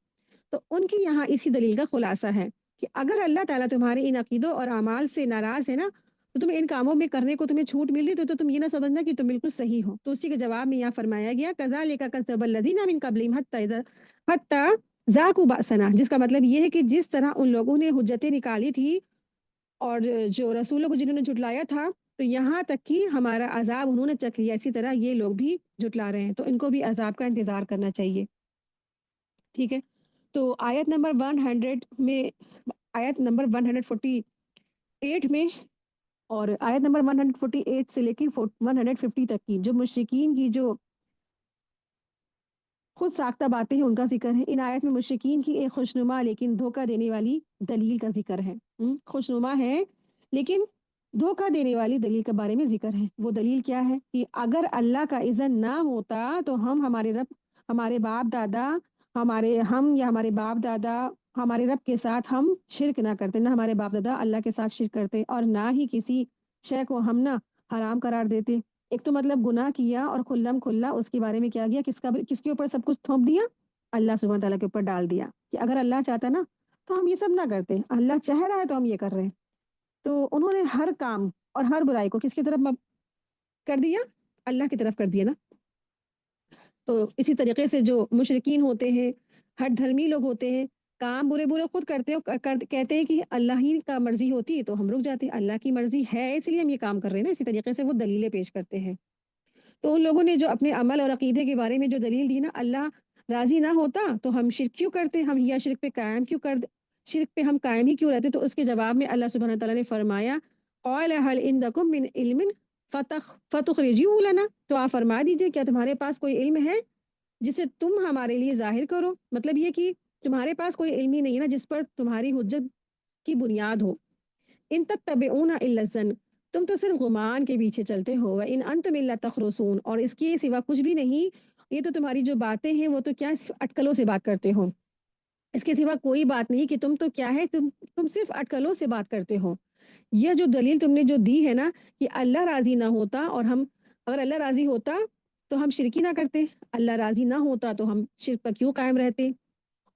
تو ان کی یہاں اسی دلیل کا خلاصہ ہے کہ اگر اللہ تعالیٰ تمہارے ان عقیدوں اور اعمال سے ناراض ہے نا، تو تمہیں ان کاموں میں کرنے کو تمہیں چھوٹ مل رہی تو تم یہ نہ سمجھنا کہ تم بالکل صحیح ہو۔ تو اسی کے جواب میں یہاں فرمایا گیا کذالک کذب الذین من قبلہم حتی ذاقوا بأسنا، جس کا مطلب یہ ہے کہ جس طرح ان لوگوں نے حجتیں نکالی تھی اور جو رسولوں کو جنہوں نے جھٹلایا تھا، تو یہاں تک کہ ہمارا عذاب انہوں نے چکھ لیا، اسی طرح یہ لوگ بھی جھٹلا رہے ہیں، تو ان کو بھی عذاب کا انتظار کرنا چاہیے۔ ٹھیک ہے، تو آیت نمبر 100 میں، آیت نمبر 148 میں اور آیت نمبر 148 سے لے کے 150 تک کی جو مشرکین کی جو خود ساختہ باتیں ہیں ان کا ذکر ہے۔ ان آیت میں مشرکین کی ایک خوشنما لیکن دھوکہ دینے والی دلیل کا ذکر ہے۔ خوشنما ہے لیکن دھوکہ دینے والی دلیل کے بارے میں ذکر ہے۔ وہ دلیل کیا ہے کہ اگر اللہ کا اذن نہ ہوتا تو ہم ہمارے رب، ہمارے باپ دادا، ہمارے باپ دادا ہمارے رب کے ساتھ ہم شرک نہ کرتے، نہ ہمارے باپ دادا اللہ کے ساتھ شرک کرتے، اور نہ ہی کسی شے کو ہم نہ حرام قرار دیتے۔ ایک تو مطلب گناہ کیا اور کھلم کھلا اس کے بارے میں کیا گیا، کس کے اوپر سب کچھ تھوپ دیا؟ اللہ سبحانہ تعالیٰ کے اوپر ڈال دیا کہ اگر اللہ چاہتا نا تو ہم یہ سب نہ کرتے، اللہ چاہ رہا ہے تو ہم یہ کر رہے ہیں۔ تو انہوں نے ہر کام اور ہر برائی کو کس کی طرف کر دیا؟ اللہ کی طرف کر دیا نا۔ تو اسی طریقے سے جو مشرکین ہوتے ہیں، ہر دھرمی لوگ ہوتے ہیں، کام برے برے خود کرتے کہتے ہیں کہ اللہ ہی کا مرضی ہوتی تو ہم رک جاتے، اللہ کی مرضی ہے اس لیے ہم یہ کام کر رہے ہیں نا۔ اسی طریقے سے وہ دلیلیں پیش کرتے ہیں۔ تو ان لوگوں نے جو اپنے عمل اور عقیدے کے بارے میں جو دلیل دی نا، اللہ راضی نہ ہوتا تو ہم شرک کیوں کرتے، ہم یا شرک پہ قائم کیوں شرک پہ ہم قائم ہی کیوں رہتے؟ تو اس کے جواب میں اللہ سبحانہ تعالیٰ نے فرمایا قال هل عندكم من علم فتخرجوه لنا، تو آپ فرما دیجئے کیا تمہارے پاس کوئی علم ہے جسے تم ہمارے لیے ظاہر کرو؟ مطلب یہ کہ تمہارے پاس کوئی علم ہی نہیں ہے نا جس پر تمہاری حجت کی بنیاد ہو۔ ان تتبعون الا الظن، تم تو صرف گمان کے پیچھے چلتے ہو، ان انتم الا تخرصون، اور اس کے سوا کچھ بھی نہیں، یہ تو تمہاری جو باتیں ہیں وہ تو کیا اٹکلوں سے بات کرتے ہو، اس کے سوا کوئی بات نہیں، کہ تم تو کیا ہے، تم صرف اٹکلوں سے بات کرتے ہو۔ یہ جو دلیل تم نے جو دی ہے نا کہ اللہ راضی نہ ہوتا اور ہم، اگر اللہ راضی ہوتا تو ہم شرک ہی نہ کرتے، اللہ راضی نہ ہوتا تو ہم شرک پر کیوں قائم رہتے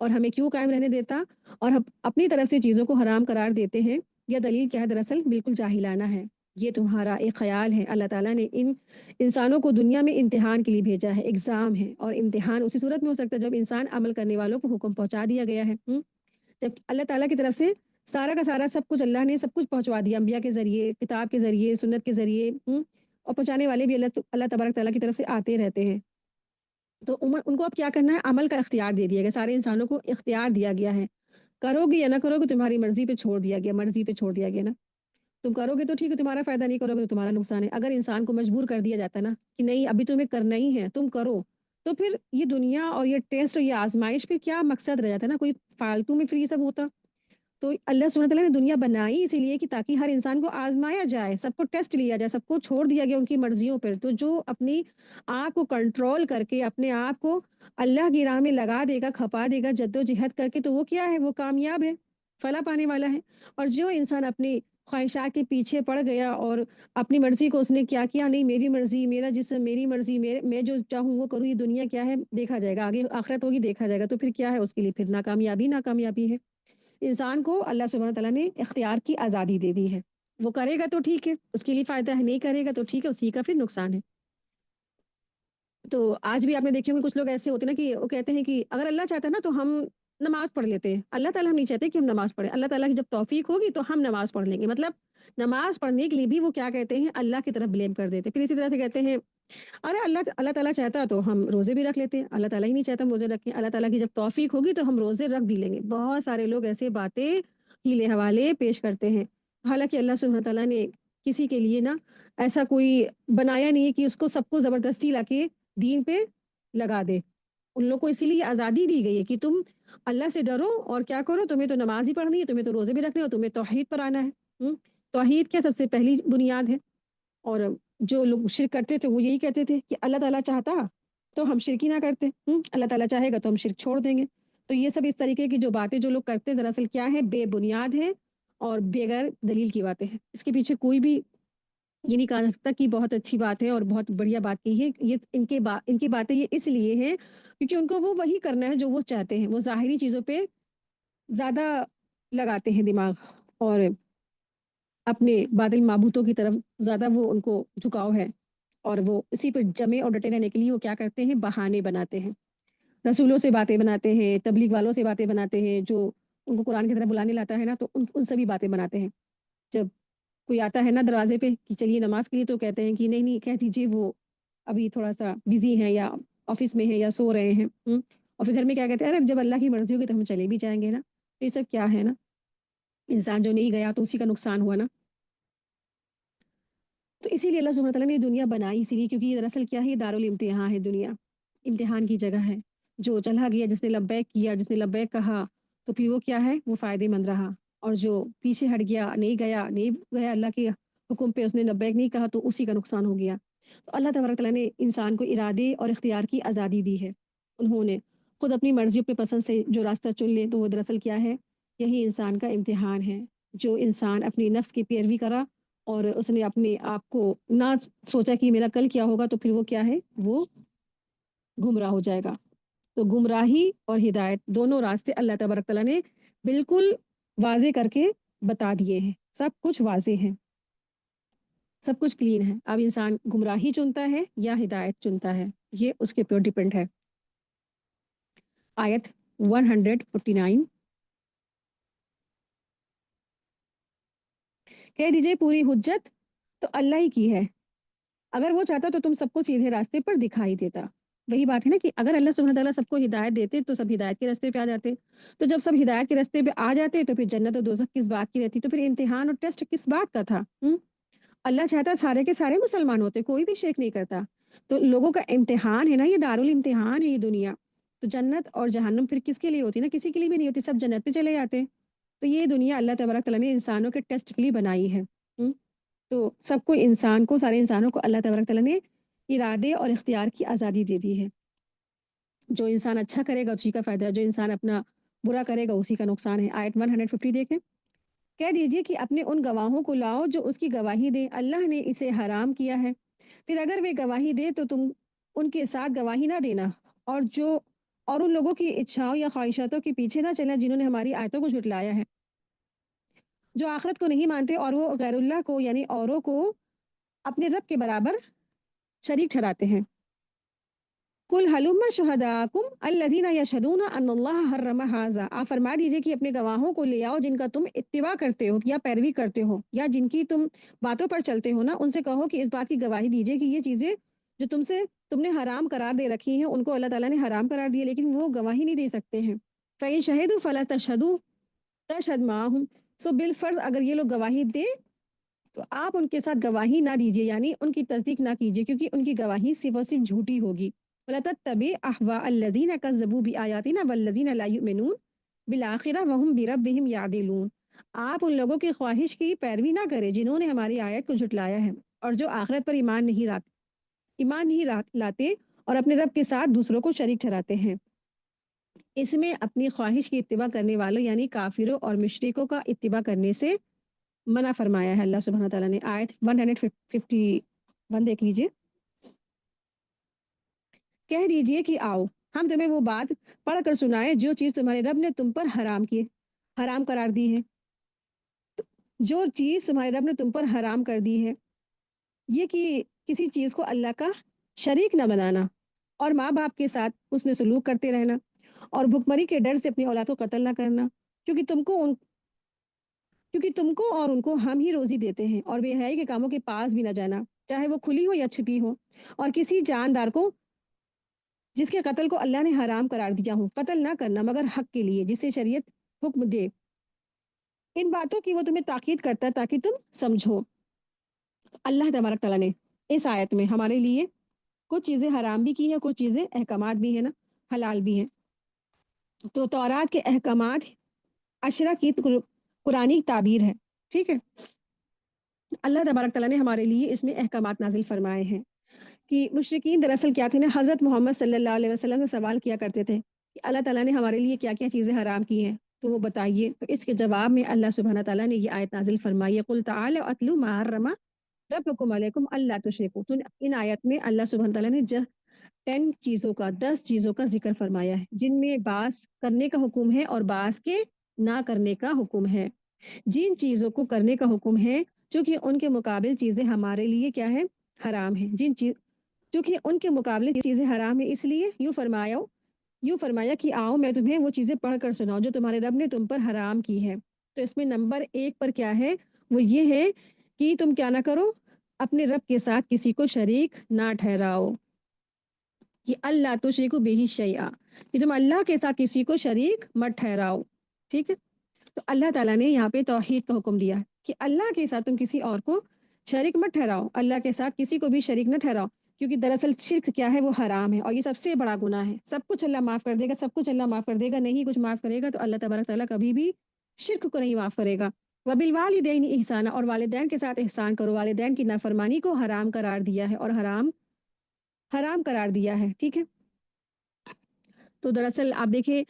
اور ہمیں کیوں قائم رہنے دیتا اور ہم اپنی طرف سے چیزوں کو حرام قرار دیتے ہیں؟ یہ دلیل کیا ہے؟ دراصل بالکل جاہلانہ ہے، یہ تمہارا ایک خیال ہے۔ اللہ تعالیٰ نے ان انسانوں کو دنیا میں امتحان کے لیے بھیجا ہے، ایگزام ہے، اور امتحان اسی صورت میں ہو سکتا ہے جب انسان عمل کرنے والوں کو حکم پہنچا دیا گیا ہے۔ جب اللہ تعالیٰ کی طرف سے سارا کا سارا سب کچھ اللہ نے سب کچھ پہنچوا دیا، انبیاء کے ذریعے، کتاب کے ذریعے، سنت کے ذریعے، اور پہنچانے والے بھی اللہ تبارک تعالیٰ کی طرف سے آتے رہتے ہیں۔ تو ان کو اب کیا کرنا ہے؟ عمل کا اختیار دے دیا گیا، سارے انسانوں کو اختیار دیا گیا ہے، کرو گے یا نہ کرو گے تمہاری مرضی پہ چھوڑ دیا گیا، مرضی پہ چھوڑ دیا گیا نا۔ تم کرو گے تو ٹھیک ہے، تمہارا فائدہ، نہیں کرو گے تو تمہارا نقصان ہے۔ اگر انسان کو مجبور کر دیا جاتا نا کہ نہیں ابھی تمہیں کرنا ہی ہے، تم کرو، تو پھر یہ دنیا اور یہ ٹیسٹ اور یہ آزمائش پہ کیا مقصد رہ جاتا نا؟ کوئی فالتو میں پھر یہ سب ہوتا۔ تو اللہ سبحانہ تعالیٰ نے دنیا بنائی اسی لیے کہ تاکہ ہر انسان کو آزمایا جائے، سب کو ٹیسٹ لیا جائے، سب کو چھوڑ دیا گیا ان کی مرضیوں پر۔ تو جو اپنی آپ کو کنٹرول کر کے اپنے آپ کو اللہ کی راہ میں لگا دے گا، کھپا دے گا جدوجہد کر کے، تو وہ کیا ہے؟ وہ کامیاب ہے، فلاح پانے والا ہے۔ اور جو انسان اپنی خواہشات کے پیچھے پڑ گیا اور اپنی مرضی کو اس نے کیا کیا، نہیں میری مرضی، میرا جسم، میری مرضی، میں جو چاہوں وہ کروں، یہ دنیا کیا ہے دیکھا جائے گا، آگے آخرت ہوگی دیکھا جائے گا، تو پھر کیا ہے اس کے لیے؟ پھر ناکامیابی ہے۔ انسان کو اللہ سبحانہ تعالیٰ نے اختیار کی آزادی دے دی ہے، وہ کرے گا تو ٹھیک ہے، اس کے لیے فائدہ ہے، نہیں کرے گا تو ٹھیک ہے، اسی کا پھر نقصان ہے۔ تو آج بھی آپ نے دیکھے ہوں گے کچھ لوگ ایسے ہوتے ہیں نا کہ وہ کہتے ہیں کہ اگر اللہ چاہتا ہے نا تو ہم نماز پڑھ لیتے ہیں، اللہ تعالیٰ ہم نہیں چاہتے کہ ہم نماز پڑھیں، اللہ تعالیٰ کی جب توفیق ہوگی تو ہم نماز پڑھ لیں گے۔ مطلب نماز پڑھنے کے لیے بھی وہ کیا کہتے ہیں؟ اللہ کی طرف بلیم کر دیتے۔ پھر اسی طرح سے کہتے ہیں ارے اللہ تعالیٰ چاہتا تو ہم روزے بھی رکھ لیتے ہیں، اللہ تعالیٰ ہی نہیں چاہتا ہم روزے رکھیں، اللہ تعالیٰ کی جب توفیق ہوگی تو ہم روزے رکھ بھی لیں گے۔ بہت سارے لوگ ایسے باتیں ہیلے حوالے پیش کرتے ہیں، حالانکہ اللہ سبحانہ تعالیٰ نے کسی کے لیے نا ایسا کوئی بنایا نہیں ہے کہ اس کو سب کو زبردستی لا کے دین پہ لگا دے۔ ان لوگوں کو اسی لیے آزادی دی گئی ہے کہ تم اللہ سے ڈرو اور کیا کرو، تمہیں تو نماز ہی پڑھنی ہے، تمہیں تو روزے بھی رکھنے ہیں، اور تمہیں توحید پر آنا ہے۔ توحید کیا سب سے پہلی بنیاد ہے۔ اور جو لوگ شرک کرتے تھے وہ یہی کہتے تھے کہ اللہ تعالیٰ چاہتا تو ہم شرک ہی نہ کرتے، اللہ تعالیٰ چاہے گا تو ہم شرک چھوڑ دیں گے۔ تو یہ سب اس طریقے کی جو باتیں جو لوگ کرتے ہیں دراصل کیا ہے، بے بنیاد ہیں اور بغیر دلیل کی باتیں ہیں۔ اس کے پیچھے کوئی بھی یہ نہیں کہا جا سکتا کہ بہت اچھی بات ہے اور بہت بڑھیا بات کی ہے، یہ ان کی باتیں یہ اس لیے ہیں کیونکہ ان کو وہ وہی کرنا ہے جو وہ چاہتے ہیں۔ وہ ظاہری چیزوں پہ زیادہ لگاتے ہیں دماغ، اور اپنے باطل معبودوں کی طرف زیادہ وہ ان کو جھکاؤ ہے، اور وہ اسی پہ جمے اور ڈٹے رہنے کے لیے وہ کیا کرتے ہیں، بہانے بناتے ہیں، رسولوں سے باتیں بناتے ہیں، تبلیغ والوں سے باتیں بناتے ہیں، جو ان کو قرآن کی طرف بلانے لاتا ہے نا تو ان سے بھی باتیں بناتے ہیں۔ جب کوئی آتا ہے نا دروازے پہ کہ چلیے نماز کے لیے تو کہتے ہیں کہ نہیں نہیں، کہہ دیجیے وہ ابھی تھوڑا سا بزی ہیں یا آفس میں ہیں یا سو رہے ہیں، اور پھر گھر میں کیا کہتے ہیں، ارے جب اللہ کی مرضی ہوگی تو ہم چلے بھی جائیں گے نا۔ تو یہ سب کیا ہے نا، انسان جو نہیں گیا تو اسی کا نقصان ہوا نا۔ تو اسی لیے اللہ سبحانہ تعالیٰ نے یہ دنیا بنائی اسی لیے، کیونکہ یہ دراصل کیا ہے، یہ دارالامتحان ہے، دنیا امتحان کی جگہ ہے۔ جو چلا گیا، جس نے لبیک کیا، جس نے لبیک کہا، تو پھر وہ کیا ہے، وہ فائدے مند رہا، اور جو پیچھے ہٹ گیا، نہیں گیا اللہ کے حکم پہ، اس نے لبیک نہیں کہا تو اسی کا نقصان ہو گیا۔ تو اللہ تبارک تعالیٰ نے انسان کو ارادے اور اختیار کی آزادی دی ہے۔ انہوں نے خود اپنی مرضی اپنے پسند سے جو راستہ چن لے تو وہ دراصل کیا ہے، یہی انسان کا امتحان ہے۔ جو انسان اپنی نفس کی پیروی کرا اور اس نے اپنے آپ کو نہ سوچا کہ میرا کل کیا ہوگا، تو پھر وہ کیا ہے، وہ گمراہ ہو جائے گا۔ تو گمراہی اور ہدایت دونوں راستے اللہ تبارک تعالیٰ نے بالکل واضح کر کے بتا دیے ہیں، سب کچھ واضح ہے، سب کچھ کلین ہے۔ اب انسان گمراہی چنتا ہے یا ہدایت چنتا ہے، یہ اس کے اوپر ڈیپینڈ ہے۔ آیت 149، کہہ دیجئے پوری حجت تو اللہ ہی کی ہے، اگر وہ چاہتا تو تم سب کو سیدھے راستے پر دکھائی دیتا۔ وہی بات ہے نا کہ اگر اللہ سبحانہ تعالیٰ سب کو ہدایت دیتے تو سب ہدایت کے راستے پہ آ جاتے، تو جب سب ہدایت کے راستے پہ آ جاتے تو پھر جنت اور دوزخ کس بات کی رہتی، تو پھر امتحان اور ٹیسٹ کس بات کا تھا؟ اللہ چاہتا سارے کے سارے مسلمان ہوتے، کوئی بھی شرک نہیں کرتا۔ تو لوگوں کا امتحان ہے نا، یہ دارالامتحان ہے یہ دنیا۔ تو جنت اور جہنم پھر کس کے لیے ہوتی نا، کسی کے لیے بھی نہیں ہوتی، سب جنت پہ چلے جاتے۔ تو یہ دنیا اللہ تبارک تعالیٰ نے انسانوں کے ٹیسٹ کے لیے بنائی ہے۔ تو سب کو، انسان کو، سارے انسانوں کو اللہ تبارک تعالیٰ نے ارادے اور اختیار کی آزادی دے دی ہے۔ جو انسان اچھا کرے گا اسی کا فائدہ ہے، جو انسان اپنا برا کرے گا اسی کا نقصان ہے۔ آیت 150 دیکھیں، کہہ دیجئے کہ اپنے ان گواہوں کو لاؤ جو اس کی گواہی دے، اللہ نے اسے حرام کیا ہے، پھر اگر وہ گواہی دے تو تم ان کے ساتھ گواہی نہ دینا، اور ان لوگوں کی اچھاؤں یا خواہشاتوں کے پیچھے نہ چلنا جنہوں نے ہماری آیتوں کو جھٹلایا ہے، جو آخرت کو نہیں مانتے اور وہ غیر اللہ کو یعنی اوروں کو اپنے رب کے برابر شریک ٹھہراتے ہیں۔ کل حلم شہداکم الذین یشہدون ان اللہ حرم ھذا، آپ فرما دیجئے کہ اپنے گواہوں کو لے آؤ جن کا تم اتباع کرتے ہو یا پیروی کرتے ہو، یا جن کی تم باتوں پر چلتے ہو نا، ان سے کہو کہ اس بات کی گواہی دیجئے کہ یہ چیزیں جو تم نے حرام قرار دے رکھی ہیں ان کو اللہ تعالیٰ نے حرام قرار دیا، لیکن وہ گواہی نہیں دے سکتے ہیں۔ فَإِن شَهِدُوا فَلَا تَشْهَدُوا تَشْهَدْ مَعَهُمْ، سو بالفرض اگر یہ لوگ گواہی دیں تو آپ ان کے ساتھ گواہی نہ دیجیے، یعنی ان کی تصدیق نہ کیجیے، کیونکہ ان کی گواہی صرف اور صرف جھوٹی ہوگی۔ وَلَا تَتَّبِعْ أَهْوَاءَ الَّذِينَ كَذَّبُوا بِآيَاتِنَا وَالَّذِينَ لَا يُؤْمِنُونَ بِالْآخِرَةِ وَهُمْ بِرَبِّهِمْ يَعْدِلُونَ، آپ ان لوگوں کی خواہش کی پیروی نہ کریں جنہوں نے ہماری آیت کو جھٹلایا ہے اور جو آخرت پر ایمان نہیں لاتے اور اپنے رب کے ساتھ دوسروں کو شریک ٹھہراتے ہیں۔ اس میں اپنی خواہش کی اتباع کرنے والوں یعنی کافروں اور مشرکوں کا اتباع کرنے سے منع فرمایا ہے اللہ سبحانہ تعالیٰ نے۔ آیت 151 دیکھ لیجئے، کہہ دیجئے کہ آؤ ہم تمہیں وہ بات پڑھ کر سنائے جو چیز تمہارے رب نے تم پر حرام قرار دی ہے، جو چیز تمہارے رب نے تم پر حرام کر دی ہے، یہ کہ کسی چیز کو اللہ کا شریک نہ بنانا، اور ماں باپ کے ساتھ حسن سلوک کرتے رہنا، اور بھکمری کے ڈر سے اپنی اولاد کو قتل نہ کرنا، کیونکہ تم کو اور ان کو ہم ہی روزی دیتے ہیں، اور بے حیائی کے کاموں کے پاس بھی نہ جانا، چاہے وہ کھلی ہو یا چھپی ہو، اور کسی جاندار کو جس کے قتل کو اللہ نے حرام قرار دیا ہو قتل نہ کرنا مگر حق کے لیے جسے شریعت حکم دے۔ ان باتوں کی وہ تمہیں تاکید کرتا ہے تاکہ تم سمجھو۔ اللہ تبارک تعالیٰ نے اس آیت میں ہمارے لیے کچھ چیزیں حرام بھی کی ہیں، کچھ چیزیں احکامات بھی ہیں نا، حلال بھی ہیں۔ تو تورات کے احکامات عشرہ کی قرآنی تعبیر ہے، ٹھیک ہے، اللہ تبارک تعالیٰ نے ہمارے لیے اس میں احکامات نازل فرمائے ہیں کہ مشرکین دراصل کیا تھے نا، حضرت محمد صلی اللہ علیہ وسلم سے سوال کیا کرتے تھے کہ اللہ تعالیٰ نے ہمارے لیے کیا کیا چیزیں حرام کی ہیں، تو وہ بتائیے. تو اس کے جواب میں اللہ سبحانہ تعالیٰ نے یہ آیت نازل فرمائی ہے، قل تعالوا اتلوا ما حرم ربکم علیکم اللہ تشرکوا. تو ان آیت میں اللہ سبحانہ تعالیٰ نے 10 چیزوں کا 10 چیزوں کا ذکر فرمایا ہے، جن میں بعض کرنے کا حکم ہے اور بعض کے نہ کرنے کا حکم ہے. جن چیزوں کو کرنے کا حکم ہے چونکہ ان کے مقابل چیزیں ہمارے لیے کیا ہے، حرام ہیں. چونکہ ان کے مقابلے چیزیں حرام ہیں، اس لیے یوں فرمایا کہ آؤ میں تمہیں وہ چیزیں پڑھ کر سناؤں جو تمہارے رب نے تم پر حرام کی ہے. تو اس میں نمبر 1 پر کیا ہے، وہ یہ ہے کہ تم کیا نہ کرو، اپنے رب کے ساتھ کسی کو شریک نہ ٹھہراؤ. کہ اللہ تشرکوا بہ شیئا، کہ تم اللہ کے ساتھ کسی کو شریک مت ٹھہراؤ. ٹھیک ہے، تو اللہ تعالیٰ نے یہاں پہ توحید کا حکم دیا ہے کہ اللہ کے ساتھ تم کسی اور کو شریک مت ٹھہراؤ، اللہ کے ساتھ کسی کو بھی شریک نہ ٹھہراؤ. کیونکہ دراصل شرک کیا ہے، وہ حرام ہے اور یہ سب سے بڑا گناہ ہے. سب کچھ اللہ معاف کر دے گا، سب کچھ اللہ معاف کر دے گا، نہیں کچھ معاف کرے گا تو اللہ تبارک تعالیٰ کبھی بھی شرک کو نہیں معاف کرے گا. وبالوالدین احسانا، اور والدین کے ساتھ احسان کرو. والدین کی نافرمانی کو حرام قرار دیا ہے اور حرام قرار دیا ہے. ٹھیک ہے، تو دراصل آپ دیکھیں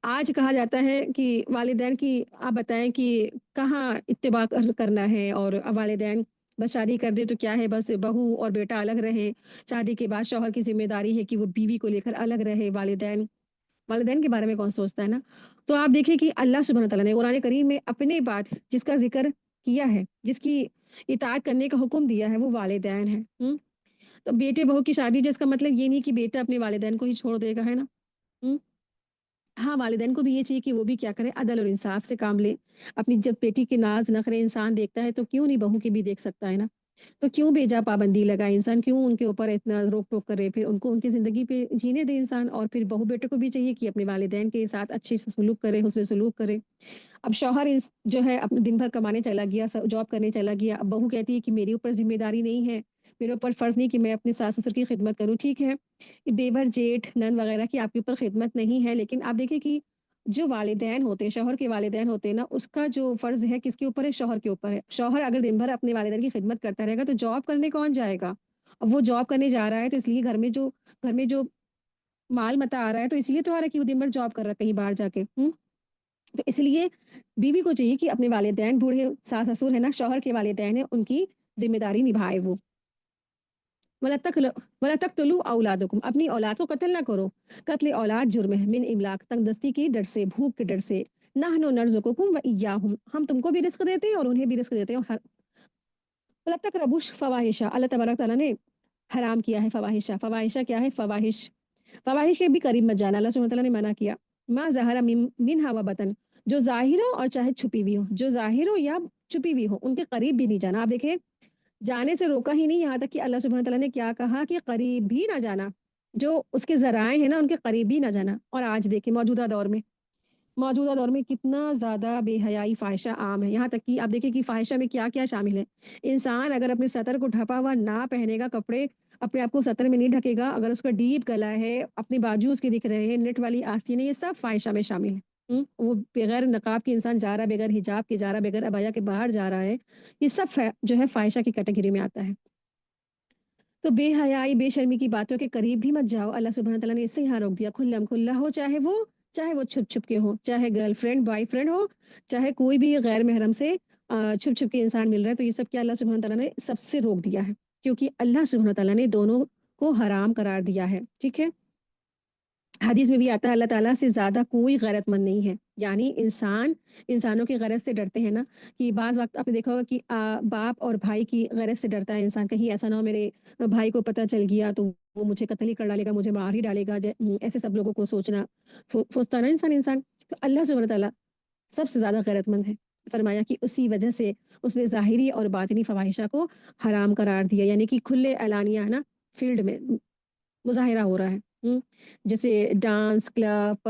آج کہا جاتا ہے کہ والدین کی آپ بتائیں کہ کہاں اتباع کرنا ہے، اور والدین بس شادی کر دے تو کیا ہے، بس بہو اور بیٹا الگ رہے. شادی کے بعد شوہر کی ذمہ داری ہے کہ وہ بیوی کو لے کر الگ رہے. والدین کے بارے میں کون سوچتا ہے نا. تو آپ دیکھیں کہ اللہ سبحانہ تعالیٰ نے قرآن کریم میں اپنے بات جس کا ذکر کیا ہے، جس کی اطاعت کرنے کا حکم دیا ہے، وہ والدین ہیں. تو بیٹے بہو کی شادی جس کا مطلب یہ نہیں کہ بیٹا اپنے والدین کو ہی چھوڑ دے گا، ہے نا. ہم، ہاں والدین کو بھی یہ چاہیے کہ وہ بھی کیا کرے، عدل اور انصاف سے کام لے. اپنی جب بیٹی کے ناز نخرے انسان دیکھتا ہے تو کیوں نہیں بہو کے بھی دیکھ سکتا ہے نا. تو کیوں بھیجا پابندی لگائے انسان، کیوں ان کے اوپر اتنا روک ٹوک کرے، پھر ان کو ان کی زندگی پہ جینے دے انسان. اور پھر بہو بیٹے کو بھی چاہیے کہ اپنے والدین کے ساتھ اچھے سے سلوک کرے، حسن سلوک کرے. اب شوہر جو ہے اپنے دن بھر کمانے چلا گیا، جاب کرنے چلا گیا، اب بہو کہتی ہے کہ میرے اوپر ذمہ داری نہیں ہے، میرے اوپر فرض نہیں کہ میں اپنے ساس سسر کی خدمت کروں. ٹھیک ہے، دیور جیٹھ نند وغیرہ کی آپ کے اوپر خدمت نہیں ہے، لیکن آپ دیکھیں کہ جو والدین ہوتے ہیں، شوہر کے والدین ہوتے ہیں نا، اس کا جو فرض ہے کس کے اوپر ہے، شوہر کے اوپر ہے. شوہر اگر دن بھر اپنے والدین کی خدمت کرتا رہے گا تو جاب کرنے کون جائے گا. اب وہ جاب کرنے جا رہا ہے تو اس لیے گھر میں جو مال متا آ رہا ہے تو اس لیے تو آ رہا ہے کہ وہ دن بھر جاب کر رہا ہے کہیں باہر جا کے. تو اس لیے بیوی کو چاہیے کہ اپنے والدین، بوڑھے ساس سسر ہے نا، شوہر کے والدین ہیں، ان کی ذمہ داری نبھائے. وہ وَلَا تَقْتُلُوا أَوْلَادَكُمْ، اپنی اولاد کو قتل نہ کرو. قتل اولاد جرم ہے، من املاق، تنگ دستی کی ڈر سے، بھوک کے ڈر سے. نحن نرزقکم وإياهم، ہم تم کو بھی رزق دیتے ہیں اور انہیں بھی رزق دیتے ہیں. وَلَا تَقْرَبُوا الْفَوَاحِشَ، اللہ تبارک تعالیٰ نے حرام کیا ہے فواحشہ. فواحشہ کیا ہے، فواحش کے بھی قریب مت جانا، اللہ سبحانہ تعالیٰ نے منع کیا. ما ظہر منہا وبطن، جو ظاہر ہو اور چاہے چھپی ہوئی ہو، جو ظاہر ہو یا چھپی ہوئی ہو، ان کے قریب بھی نہیں جانا. آپ دیکھیں جانے سے روکا ہی نہیں، یہاں تک کہ اللہ سبحانہ تعالیٰ نے کیا کہا کہ قریب بھی نہ جانا، جو اس کے ذرائع ہیں نا ان کے قریب بھی نہ جانا. اور آج دیکھیں موجودہ دور میں کتنا زیادہ بے حیائی فاحشہ عام ہے. یہاں تک کہ آپ دیکھیں کہ فاحشہ میں کیا کیا شامل ہے. انسان اگر اپنے سطر کو ڈھپا ہوا نہ پہنے گا، کپڑے اپنے آپ کو سطر میں نہیں ڈھکے گا، اگر اس کا ڈیپ گلا ہے، اپنے بازو اس کے دکھ رہے ہیں، نیٹ والی آستین ہے، یہ سب فاحشہ میں شامل ہے. وہ بغیر نقاب کے انسان جا رہا ہے، بغیر حجاب کے جا رہا ہے، بغیر عبایا کے باہر جا رہا ہے، یہ سب جو ہے فاحشہ کی کیٹیگری میں آتا ہے. تو بے حیائی بے شرمی کی باتوں کے قریب بھی مت جاؤ. اللہ سبحانہ تعالیٰ نے اس سے یہاں روک دیا. کھلم کھلا ہو، چاہے وہ چھپ چھپ کے ہو، چاہے گرل فرینڈ بوائے فرینڈ ہو، چاہے کوئی بھی غیر محرم سے چھپ چھپ کے انسان مل رہا ہے. تو یہ سب کیا اللہ سبحانہ تعالیٰ نے سب سے روک دیا ہے، کیونکہ اللہ سبحانہ تعالیٰ نے دونوں کو حرام قرار دیا ہے. ٹھیک ہے، حدیث میں بھی آتا ہے اللہ تعالیٰ سے زیادہ کوئی غیرت مند نہیں ہے. یعنی انسانوں کی غیرت سے ڈرتے ہیں نا، کہ بعض وقت آپ نے دیکھا ہوگا کہ باپ اور بھائی کی غیرت سے ڈرتا ہے انسان، کہیں ایسا نہ ہو میرے بھائی کو پتہ چل گیا تو وہ مجھے قتل ہی کر ڈالے گا، مجھے مار ہی ڈالے گا. ایسے سب لوگوں کو سوچتا نا انسان. تو اللہ سبحانہ تعالیٰ سب سے زیادہ غیرت مند ہے. فرمایا کہ اسی وجہ سے اس نے ظاہری اور باطنی فواحشہ کو حرام قرار دیا، یعنی کہ کھلے اعلانیہ ہے نا، فیلڈ میں مظاہرہ ہو رہا ہے. جیسے ڈانس کلب،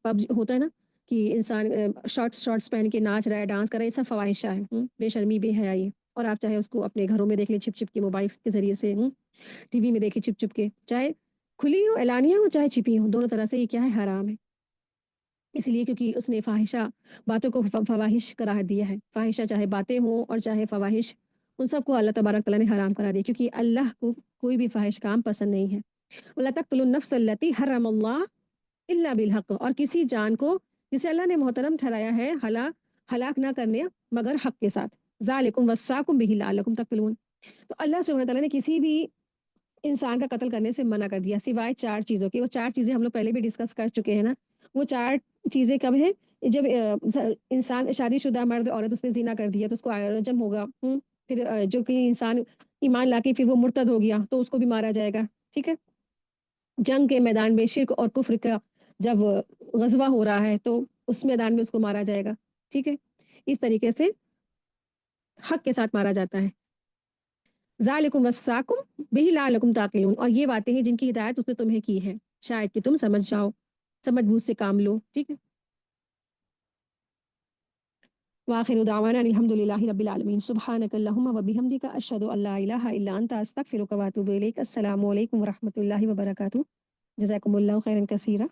پب ہوتا ہے نا، کہ انسان شارٹس پہن کے ناچ رہا ہے، ڈانس کر رہا ہے، یہ سب فواحشہ ہے. بے شرمی بے حیائی. اور آپ چاہے اس کو اپنے گھروں میں دیکھ لیں چھپ چھپ کے، موبائل کے ذریعے سے، ٹی وی میں دیکھیں چھپ چھپ کے، چاہے کھلی ہو اعلانیہ ہو چاہے چھپی ہو، دونوں طرح سے یہ کیا ہے، حرام ہے. اس لیے کیونکہ اس نے فاحشہ باتوں کو فواحش قرار دیا ہے. فاحشہ چاہے باتیں ہوں اور چاہے فواحش ان سب کو اللہ تبارک تعالیٰ نے حرام کرا دیا، کیونکہ اللہ کو کوئی بھی فاحش کام پسند نہیں ہے۔ وَلَا تَقْتُلُوا النَّفْسَ الَّتِي حَرَّمَ اللَّهُ إِلَّا بِالْحَقِّ، اور کسی جان کو جسے اللہ نے محترم ٹھہرایا ہے ہلاک نہ کرنے مگر حق کے ساتھ۔ ذَلِكُمْ وَصَّاكُمْ بِهِ لَعَلَّكُمْ تَعْقِلُونَ۔ تو اللہ سبحانہ تعالیٰ نے کسی بھی انسان کا قتل کرنے سے منع کر دیا، سوائے 4 چیزوں کے۔ وہ 4 چیزیں ہم لوگ پہلے بھی ڈسکس کر چکے ہیں نا۔ وہ 4 چیزیں کب ہیں؟ جب انسان شادی شدہ مرد عورت اس نے زنا کر دیا تو اس کو رجم ہوگا۔ پھر جو کہ انسان ایمان لا کے پھر وہ مرتد ہو گیا تو اس کو بھی مارا جائے گا، ٹھیک ہے؟ جنگ کے میدان میں شرک اور کفر کا جب غزوہ ہو رہا ہے تو اس میدان میں اس کو مارا جائے گا، ٹھیک ہے؟ اس طریقے سے حق کے ساتھ مارا جاتا ہے۔ ذالکم وصاکم بہ لعلکم تعقلون، اور یہ باتیں ہیں جن کی ہدایت اس نے تمہیں کی ہے، شاید کہ تم سمجھ جاؤ، سمجھ بوجھ سے کام لو، ٹھیک ہے؟ وآخر دعوانا الحمد للہ رب العالمین، سبحانک اللہم وبحمدک، اشہد ان لا الہ الا انت، استغفرک واتوب الیک۔ السلام علیکم ورحمۃ اللہ وبرکاتہ۔ جزاکم اللہ خیرا کثیرا۔